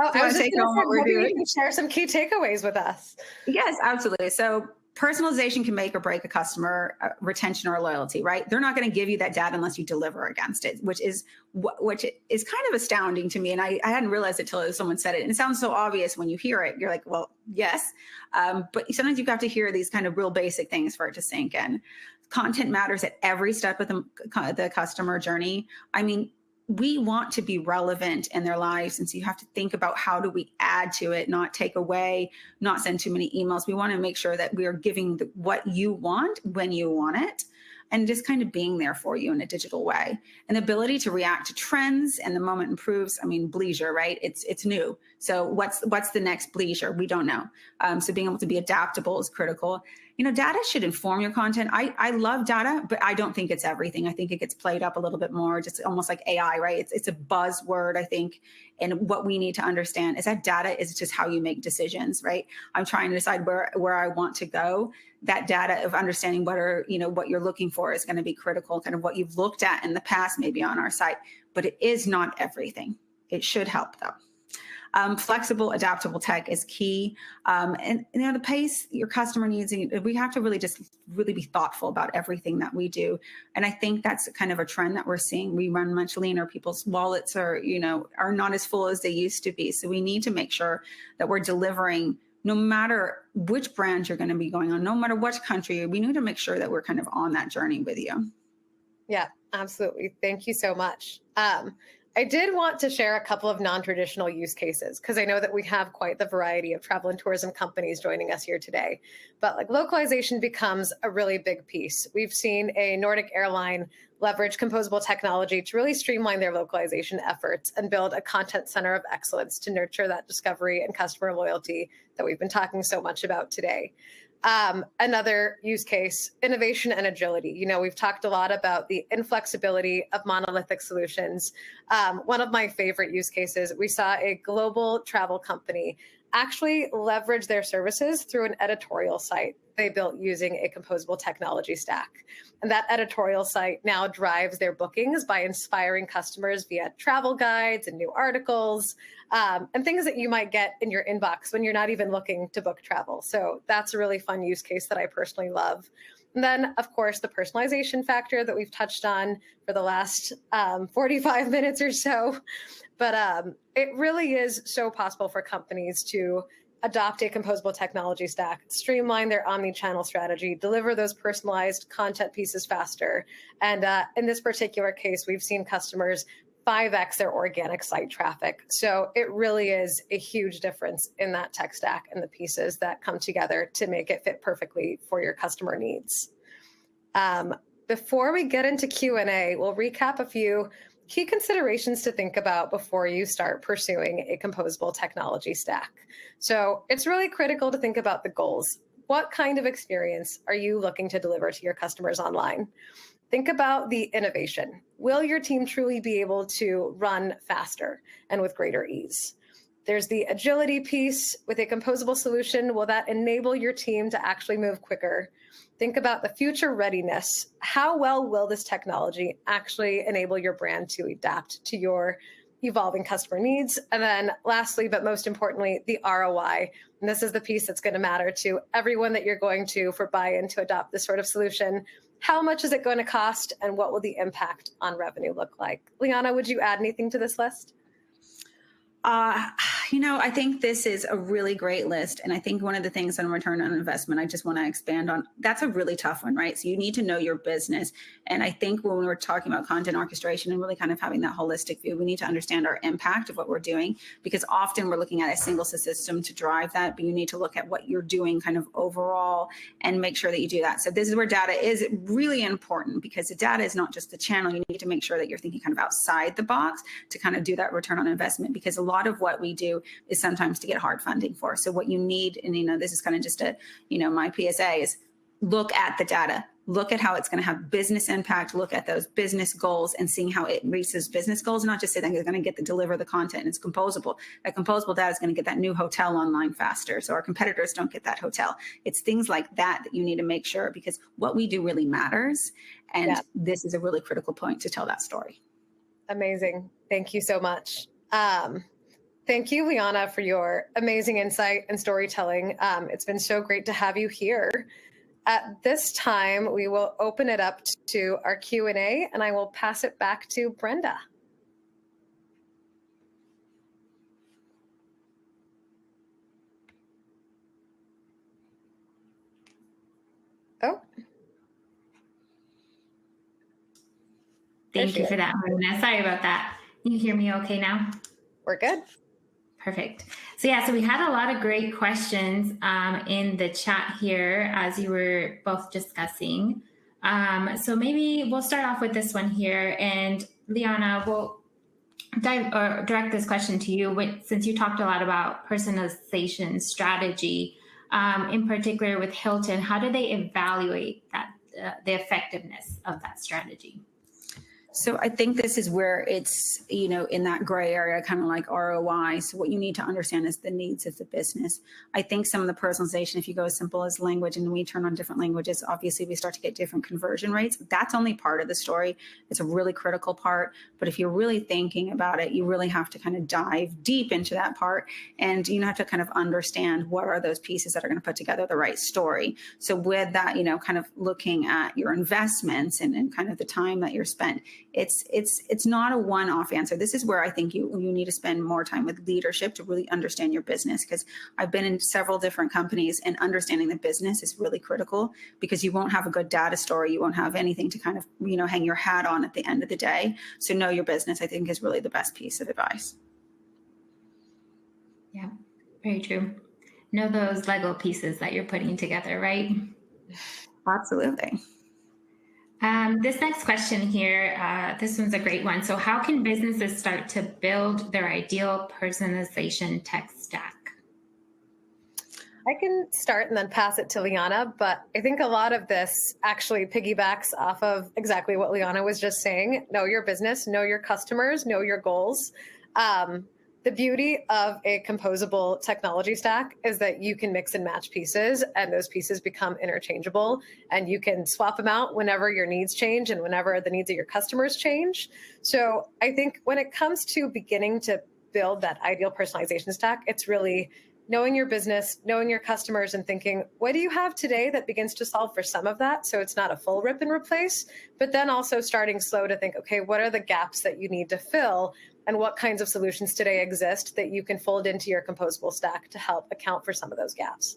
Oh, I was just take home what we're doing. You can share some key takeaways with us. Yes, absolutely. So personalization can make or break a customer retention or loyalty, right? They're not going to give you that data unless you deliver against it, which is kind of astounding to me. And I hadn't realized it till someone said it. And it sounds so obvious when you hear it. You're like, well, yes. But sometimes you have to hear these kind of real basic things for it to sink in. Content matters at every step of the customer journey. I mean, we want to be relevant in their lives. And so you have to think about how do we add to it, not take away, not send too many emails. We want to make sure that we are giving what you want when you want it, and just kind of being there for you in a digital way. And the ability to react to trends and the moment improves. I mean, bleisure, right? It's new. So what's the next bleisure? We don't know. So being able to be adaptable is critical. You know, data should inform your content. I love data, but I don't think it's everything. I think it gets played up a little bit more, just almost like AI, right? It's a buzzword, I think. And what we need to understand is that data is just how you make decisions, right? I'm trying to decide where I want to go. That data of understanding what you're looking for is going to be critical, kind of what you've looked at in the past, maybe on our site, but it is not everything. It should help though. Flexible, adaptable tech is key. And the pace your customer needs, we have to really be thoughtful about everything that we do. And I think that's kind of a trend that we're seeing. We run much leaner. People's wallets are not as full as they used to be. So we need to make sure that we're delivering, no matter which brand you're going to be going on, no matter which country, we need to make sure that we're kind of on that journey with you. Yeah, absolutely. Thank you so much. I did want to share a couple of non-traditional use cases because I know that we have quite the variety of travel and tourism companies joining us here today. But like localization becomes a really big piece. We've seen a Nordic airline leverage composable technology to really streamline their localization efforts and build a content center of excellence to nurture that discovery and customer loyalty that we've been talking so much about today. Another use case, innovation and agility. You know, we've talked a lot about the inflexibility of monolithic solutions. One of my favorite use cases, we saw a global travel company actually leverage their services through an editorial site they built using a composable technology stack. And that editorial site now drives their bookings by inspiring customers via travel guides and new articles, and things that you might get in your inbox when you're not even looking to book travel. So that's a really fun use case that I personally love. And then, of course, the personalization factor that we've touched on for the last 45 minutes or so. But it really is so possible for companies to adopt a composable technology stack, streamline their omnichannel strategy, deliver those personalized content pieces faster. And in this particular case, we've seen customers 5x their organic site traffic. So it really is a huge difference in that tech stack and the pieces that come together to make it fit perfectly for your customer needs. Before we get into Q&A, we'll recap a few key considerations to think about before you start pursuing a composable technology stack. So it's really critical to think about the goals. What kind of experience are you looking to deliver to your customers online? Think about the innovation. Will your team truly be able to run faster and with greater ease? There's the agility piece. With a composable solution, will that enable your team to actually move quicker? Think about the future readiness. How well will this technology actually enable your brand to adapt to your evolving customer needs? And then lastly, but most importantly, the ROI. And this is the piece that's going to matter to everyone that you're going to for buy-in to adopt this sort of solution. How much is it going to cost, and what will the impact on revenue look like? Liana, would you add anything to this list? I think this is a really great list. And I think one of the things on return on investment, I just want to expand on, that's a really tough one, right? So you need to know your business. And I think when we're talking about content orchestration and really kind of having that holistic view, we need to understand our impact of what we're doing, because often we're looking at a single system to drive that, but you need to look at what you're doing kind of overall and make sure that you do that. So this is where data is really important, because the data is not just the channel. You need to make sure that you're thinking kind of outside the box to kind of do that return on investment, because a lot of what we do is sometimes to get hard funding for. So what you need, and this is kind of just my PSA is look at the data, look at how it's going to have business impact, look at those business goals and seeing how it reaches business goals, not just say that they're going to deliver the content and it's composable. That composable data is going to get that new hotel online faster, so our competitors don't get that hotel. It's things like that you need to make sure, because what we do really matters. And this is a really critical point to tell that story. Amazing. Thank you so much. Thank you, Liana, for your amazing insight and storytelling. It's been so great to have you here. At this time, we will open it up to our Q&A, and I will pass it back to Brenda. Oh. Thank you for that, Marina. Sorry about that. Can you hear me okay now? We're good. Perfect. So we had a lot of great questions in the chat here as you were both discussing. So maybe we'll start off with this one here. And Liana, we'll direct this question to you. Since you talked a lot about personalization strategy, in particular with Hilton, how do they evaluate that the effectiveness of that strategy? So I think this is where it's, in that gray area, kind of like ROI. So what you need to understand is the needs of the business. I think some of the personalization, if you go as simple as language and we turn on different languages, obviously we start to get different conversion rates. That's only part of the story. It's a really critical part. But if you're really thinking about it, you really have to kind of dive deep into that part. And you have to kind of understand what are those pieces that are going to put together the right story. So with that, kind of looking at your investments and kind of the time that you're spent, it's not a one-off answer. This is where I think you need to spend more time with leadership to really understand your business, because I've been in several different companies, and understanding the business is really critical, because you won't have a good data story. You won't have anything to kind of, hang your hat on at the end of the day. So know your business, I think, is really the best piece of advice. Yeah, very true. Know those Lego pieces that you're putting together, right? Absolutely. This next question here, this one's a great one. So how can businesses start to build their ideal personalization tech stack? I can start and then pass it to Liana, but I think a lot of this actually piggybacks off of exactly what Liana was just saying. Know your business, know your customers, know your goals. The beauty of a composable technology stack is that you can mix and match pieces, and those pieces become interchangeable, and you can swap them out whenever your needs change and whenever the needs of your customers change. So I think when it comes to beginning to build that ideal personalization stack, it's really knowing your business, knowing your customers, and thinking, what do you have today that begins to solve for some of that? So it's not a full rip and replace, but then also starting slow to think, okay, what are the gaps that you need to fill? And what kinds of solutions today exist that you can fold into your composable stack to help account for some of those gaps?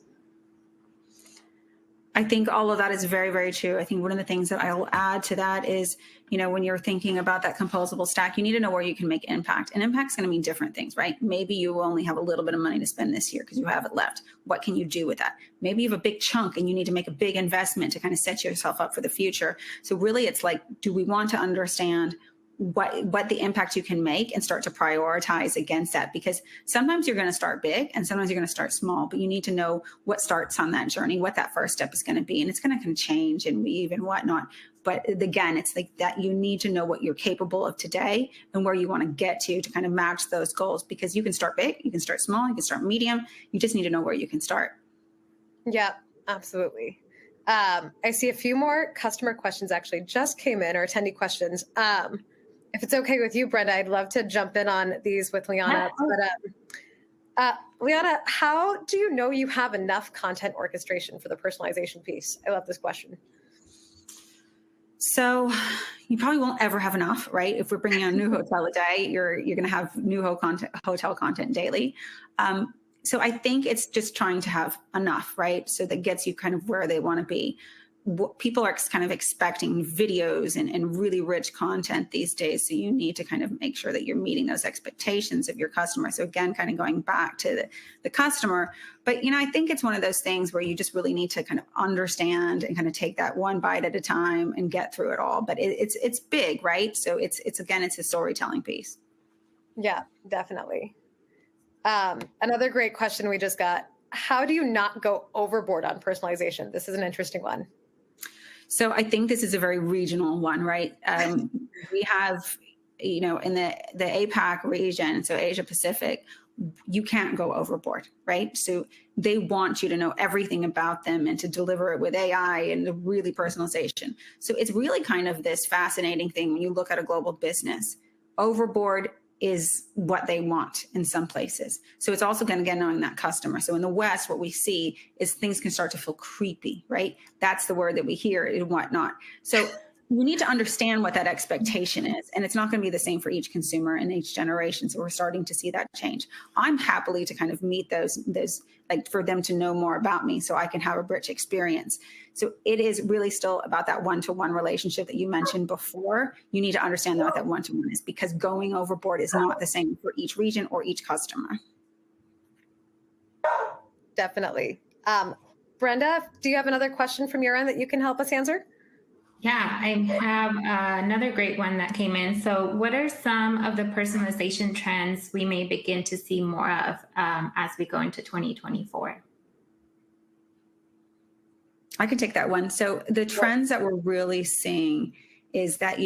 I think all of that is very, very true. I think one of the things that I will add to that is, when you're thinking about that composable stack, you need to know where you can make impact. And impact's going to mean different things, right? Maybe you only have a little bit of money to spend this year because you have it left. What can you do with that? Maybe you have a big chunk and you need to make a big investment to kind of set yourself up for the future. So really, it's like, do we want to understand what the impact you can make and start to prioritize against that? Because sometimes you're going to start big and sometimes you're going to start small, but you need to know what starts on that journey, what that first step is going to be. And it's going to kind of change and weave and whatnot. But again, it's like that you need to know what you're capable of today and where you want to get to kind of match those goals, because you can start big, you can start small, you can start medium. You just need to know where you can start. Yeah, absolutely. I see a few more customer questions actually just came in, or attendee questions. If it's okay with you, Brenda, I'd love to jump in on these with Liana. But Liana, how do you know you have enough content orchestration for the personalization piece? I love this question. So, you probably won't ever have enough, right? If we're bringing on a new hotel a day, you're going to have new hotel content daily. So I think it's just trying to have enough, right? So that gets you kind of where they want to be. What people are kind of expecting videos and really rich content these days. So you need to kind of make sure that you're meeting those expectations of your customer. So again, kind of going back to the customer. But, I think it's one of those things where you just really need to kind of understand and kind of take that one bite at a time and get through it all. But it's big, right? So it's a storytelling piece. Yeah, definitely. Another great question we just got. How do you not go overboard on personalization? This is an interesting one. So I think this is a very regional one, right? We have, in the APAC region, so Asia Pacific, you can't go overboard, right? So they want you to know everything about them and to deliver it with AI and the really personalization. So it's really kind of this fascinating thing when you look at a global business. Overboard is what they want in some places. So it's also going to get knowing that customer. So in the West, what we see is things can start to feel creepy, right? That's the word that we hear and whatnot. So you need to understand what that expectation is. And it's not going to be the same for each consumer and each generation. So we're starting to see that change. I'm happily to kind of meet those like for them to know more about me so I can have a rich experience. So it is really still about that one-to-one relationship that you mentioned before. You need to understand what that one-to-one is, because going overboard is not the same for each region or each customer. Definitely. Brenda, do you have another question from your end that you can help us answer? Yeah, I have another great one that came in. So what are some of the personalization trends we may begin to see more of as we go into 2024? I can take that one. So the trends that we're really seeing is that,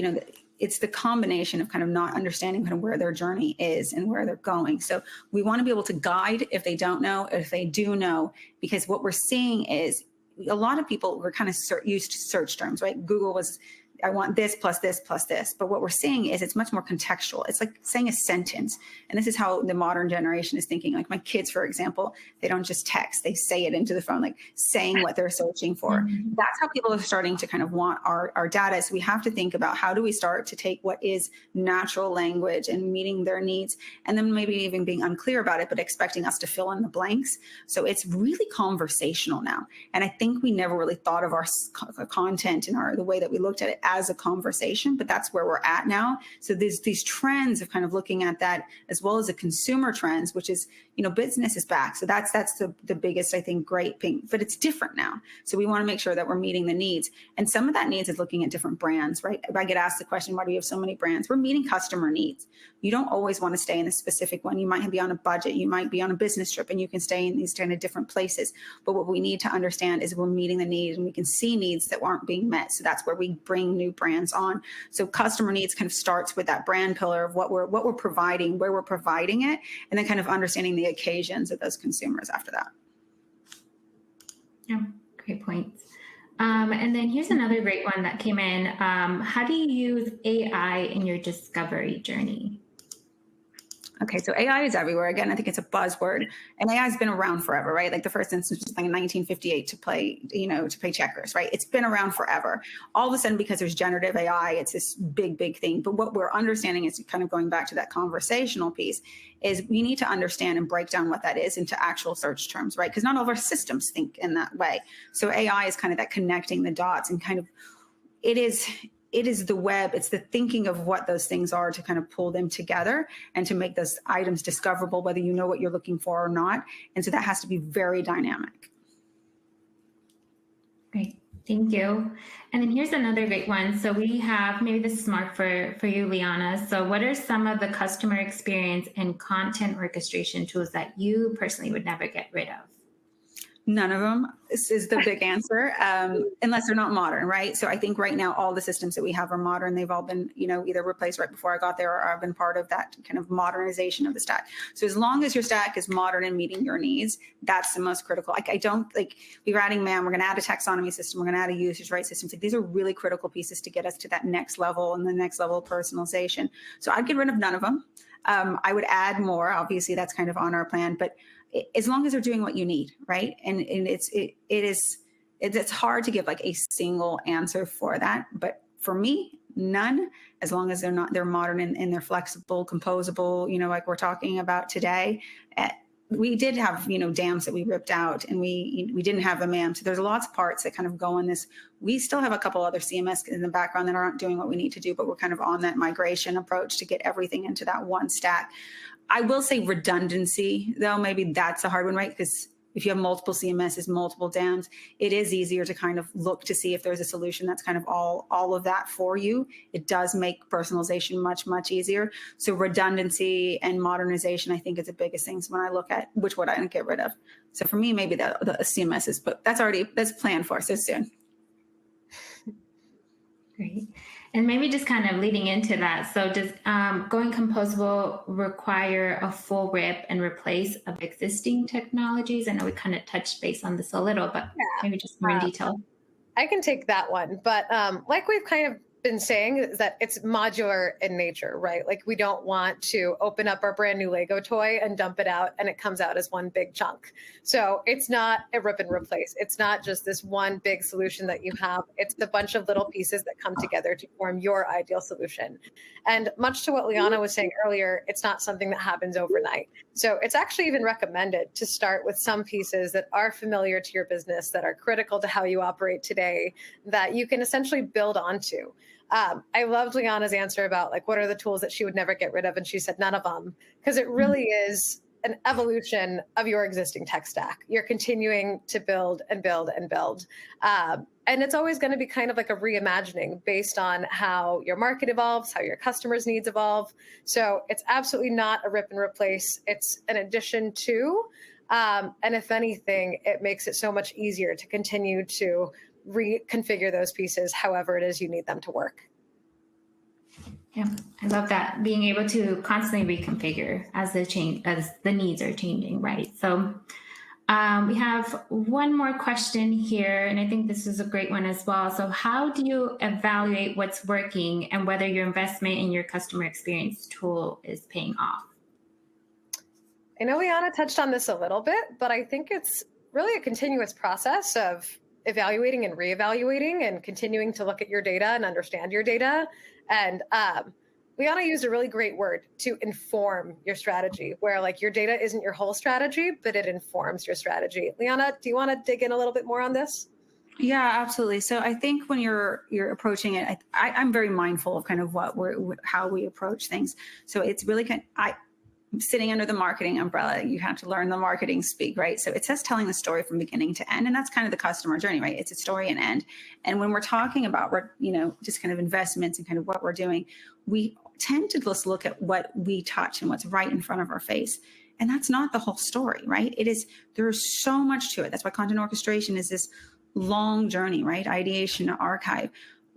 it's the combination of kind of not understanding kind of where their journey is and where they're going. So we want to be able to guide if they don't know, if they do know, because what we're seeing is a lot of people were kind of used to search terms, right? Google was, I want this plus this plus this. But what we're seeing is it's much more contextual. It's like saying a sentence. And this is how the modern generation is thinking. Like my kids, for example, they don't just text, they say it into the phone, like saying what they're searching for. Mm-hmm. That's how people are starting to kind of want our data. So we have to think about how do we start to take what is natural language and meeting their needs, and then maybe even being unclear about it, but expecting us to fill in the blanks. So it's really conversational now. And I think we never really thought of our content and the way that we looked at it as a conversation, but that's where we're at now. So there's these trends of kind of looking at that, as well as the consumer trends, which is, business is back. So that's the biggest, I think, great thing, but it's different now. So we want to make sure that we're meeting the needs. And some of that needs is looking at different brands, right? If I get asked the question, why do you have so many brands? We're meeting customer needs. You don't always want to stay in a specific one. You might be on a budget. You might be on a business trip, and you can stay in these kind of different places. But what we need to understand is we're meeting the needs, and we can see needs that aren't being met. So that's where we bring new brands on. So customer needs kind of starts with that brand pillar of what we're providing, where we're providing it, and then kind of understanding the occasions of those consumers after that. Yeah, great points. And then here's another great one that came in. How do you use AI in your discovery journey? Okay, so AI is everywhere. Again, I think it's a buzzword, and AI has been around forever, right? Like the first instance was like in 1958 to play checkers, right? It's been around forever. All of a sudden, because there's generative AI, it's this big thing. But what we're understanding is kind of going back to that conversational piece is we need to understand and break down what that is into actual search terms, right? Because not all of our systems think in that way. So AI is kind of that connecting the dots and kind of it is the web. It's the thinking of what those things are to kind of pull them together and to make those items discoverable, whether you know what you're looking for or not. And so that has to be very dynamic. Great. Thank you. And then here's another great one. So we have, maybe this is more for you, Liana. So what are some of the customer experience and content orchestration tools that you personally would never get rid of? None of them is the big answer, unless they're not modern, right? So I think right now all the systems that we have are modern. They've all been, either replaced right before I got there, or I've been part of that kind of modernization of the stack. So as long as your stack is modern and meeting your needs, that's the most critical. Like we're adding we're going to add a taxonomy system, we're going to add a usage rights system. Like these are really critical pieces to get us to that next level and the next level of personalization. So I'd get rid of none of them. I would add more. Obviously, that's kind of on our plan, but as long as they're doing what you need, right? And it's hard to give like a single answer for that. But for me, none, as long as they're modern and they're flexible, composable, like we're talking about today. We did have, dams that we ripped out, and we didn't have a MAM. So there's lots of parts that kind of go in this. We still have a couple other CMS in the background that aren't doing what we need to do, but we're kind of on that migration approach to get everything into that one stack. I will say redundancy, though, maybe that's a hard one, right? Because if you have multiple CMSs, multiple dams, it is easier to kind of look to see if there's a solution that's kind of all of that for you. It does make personalization much, much easier. So redundancy and modernization, I think, is the biggest things when I look at which would I get rid of. So for me, maybe the CMSs, but that's planned for so soon. Great. And maybe just kind of leading into that. So does going composable require a full rip and replace of existing technologies? I know we kind of touched base on this a little, but maybe just more in detail. I can take that one. But like we've kind of been saying, is that it's modular in nature, right? Like we don't want to open up our brand new Lego toy and dump it out and it comes out as one big chunk. So it's not a rip and replace. It's not just this one big solution that you have. It's a bunch of little pieces that come together to form your ideal solution. And much to what Liana was saying earlier, it's not something that happens overnight. So it's actually even recommended to start with some pieces that are familiar to your business, that are critical to how you operate today, that you can essentially build onto. I loved Liana's answer about like, what are the tools that she would never get rid of? And she said, none of them, because it really is an evolution of your existing tech stack. You're continuing to build and build and build. And it's always going to be kind of like a reimagining based on how your market evolves, how your customers' needs evolve. So it's absolutely not a rip and replace. It's an addition to, and if anything, it makes it so much easier to continue to reconfigure those pieces however it is you need them to work. Yeah, I love that, being able to constantly reconfigure as the needs are changing, right? So we have one more question here, and I think this is a great one as well. So how do you evaluate what's working and whether your investment in your customer experience tool is paying off? I know Liana touched on this a little bit, but I think it's really a continuous process of evaluating and reevaluating and continuing to look at your data and understand your data. And Liana used a really great word, to inform your strategy, where like your data isn't your whole strategy, but it informs your strategy. Liana, do you want to dig in a little bit more on this? Yeah, absolutely. So I think when you're approaching it, I'm very mindful of kind of how we approach things. So it's really sitting under the marketing umbrella, you have to learn the marketing speak, right? So it says telling the story from beginning to end, and that's kind of the customer journey, right? It's a story and end. And when we're talking about, just kind of investments and kind of what we're doing, we tend to just look at what we touch and what's right in front of our face. And that's not the whole story, right? There's so much to it. That's why content orchestration is this long journey, right? Ideation to archive.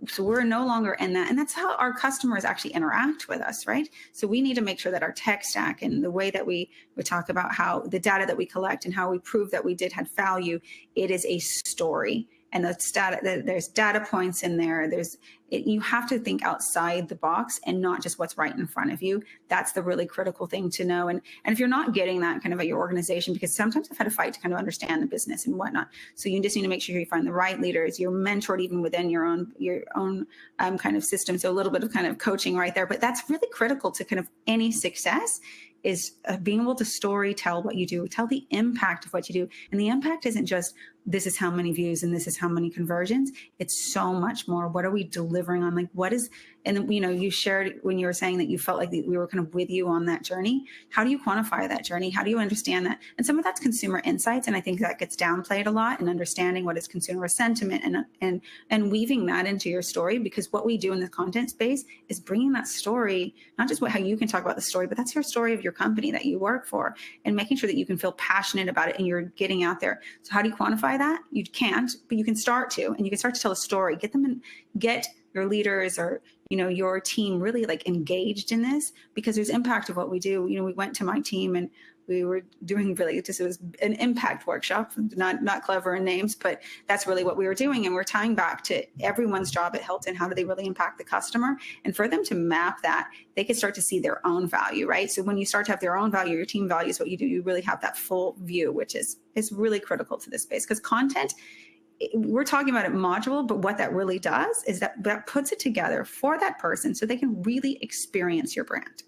So we're no longer in that. And that's how our customers actually interact with us, right? So we need to make sure that our tech stack and the way that we talk about how the data that we collect and how we prove that we had value, it is a story. And there's data points in there. You have to think outside the box and not just what's right in front of you. That's the really critical thing to know. And if you're not getting that kind of at your organization, because sometimes I've had to fight to kind of understand the business and whatnot. So you just need to make sure you find the right leaders. You're mentored even within your own kind of system. So a little bit of kind of coaching right there. But that's really critical to kind of any success, is being able to story tell what you do, tell the impact of what you do. And the impact isn't just this is how many views and this is how many conversions. It's so much more. What are we delivering on? Like what is, and you shared when you were saying that you felt like we were kind of with you on that journey. How do you quantify that journey? How do you understand that? And some of that's consumer insights. And I think that gets downplayed a lot, and understanding what is consumer sentiment and weaving that into your story, because what we do in the content space is bringing that story, not just how you can talk about the story, but that's your story of your company that you work for, and making sure that you can feel passionate about it and you're getting out there. So how do you quantify that? You can't, but you can start to, and you can start to tell a story, get your leaders or, your team really like engaged in this, because there's impact of what we do. We went to my team and we were doing really it was an impact workshop, not clever in names, but that's really what we were doing. And we're tying back to everyone's job at Hilton. How do they really impact the customer? And for them to map that, they can start to see their own value, right? So when you start to have their own value, your team values what you do, you really have that full view, which is really critical to this space, because content we're talking about it module, but what that really does is that puts it together for that person so they can really experience your brand.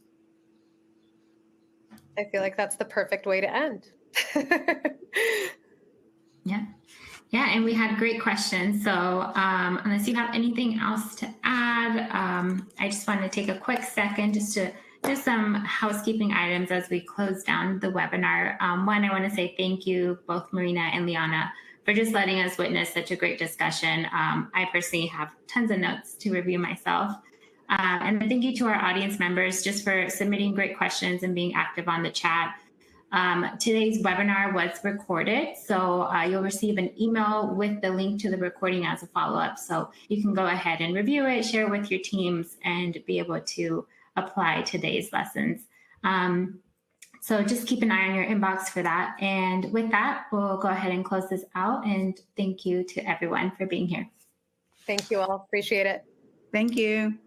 I feel like that's the perfect way to end. Yeah. Yeah, and we had great questions. So unless you have anything else to add, I just wanted to take a quick second just to do some housekeeping items as we close down the webinar. One, I want to say thank you, both Marina and Liana, for just letting us witness such a great discussion. I personally have tons of notes to review myself. And thank you to our audience members just for submitting great questions and being active on the chat. Today's webinar was recorded, so you'll receive an email with the link to the recording as a follow-up. So you can go ahead and review it, share with your teams, and be able to apply today's lessons. So just keep an eye on your inbox for that. And with that, we'll go ahead and close this out. And thank you to everyone for being here. Thank you all. Appreciate it. Thank you.